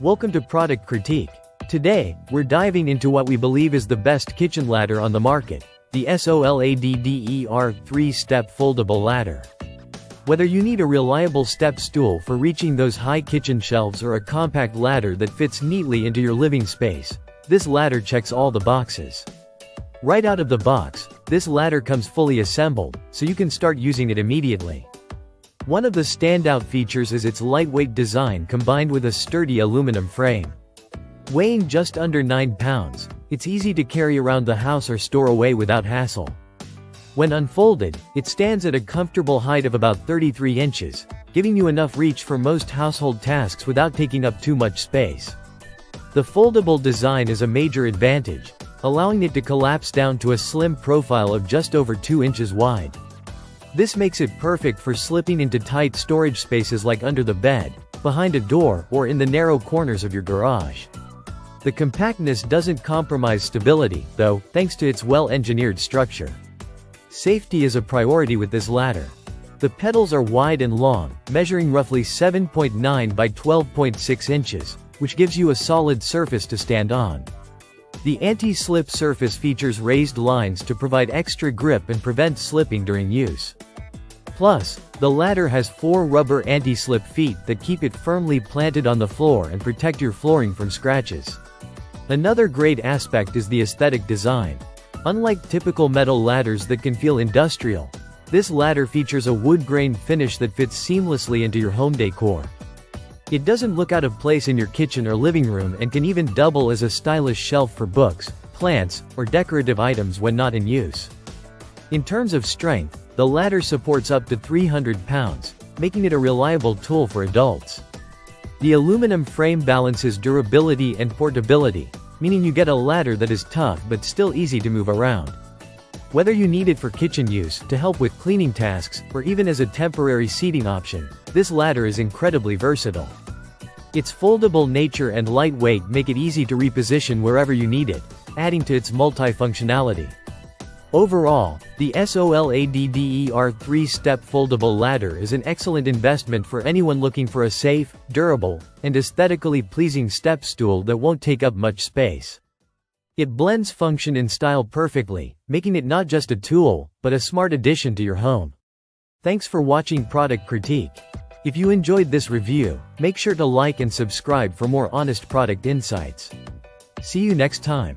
Welcome to Product Critique. Today, we're diving into what we believe is the best kitchen ladder on the market, the Soladder 3-step foldable ladder. Whether you need a reliable step stool for reaching those high kitchen shelves or a compact ladder that fits neatly into your living space, this ladder checks all the boxes. Right out of the box, this ladder comes fully assembled, so you can start using it immediately. One of the standout features is its lightweight design combined with a sturdy aluminum frame. Weighing just under 9 pounds, it's easy to carry around the house or store away without hassle. When unfolded, it stands at a comfortable height of about 33 inches, giving you enough reach for most household tasks without taking up too much space. The foldable design is a major advantage, allowing it to collapse down to a slim profile of just over 2 inches wide. This makes it perfect for slipping into tight storage spaces like under the bed, behind a door, or in the narrow corners of your garage. The compactness doesn't compromise stability, though, thanks to its well-engineered structure. Safety is a priority with this ladder. The pedals are wide and long, measuring roughly 7.9 by 12.6 inches, which gives you a solid surface to stand on. The anti-slip surface features raised lines to provide extra grip and prevent slipping during use. Plus, the ladder has 4 rubber anti-slip feet that keep it firmly planted on the floor and protect your flooring from scratches. Another great aspect is the aesthetic design. Unlike typical metal ladders that can feel industrial, this ladder features a wood-grain finish that fits seamlessly into your home decor. It doesn't look out of place in your kitchen or living room and can even double as a stylish shelf for books, plants, or decorative items when not in use. In terms of strength, the ladder supports up to 300 pounds, making it a reliable tool for adults. The aluminum frame balances durability and portability, meaning you get a ladder that is tough but still easy to move around. Whether you need it for kitchen use, to help with cleaning tasks, or even as a temporary seating option, this ladder is incredibly versatile. Its foldable nature and lightweight make it easy to reposition wherever you need it, adding to its multifunctionality. Overall, the Soladder 3-step foldable ladder is an excellent investment for anyone looking for a safe, durable, and aesthetically pleasing step stool that won't take up much space. It blends function and style perfectly, making it not just a tool, but a smart addition to your home. Thanks for watching Product Critique. If you enjoyed this review, make sure to like and subscribe for more honest product insights. See you next time.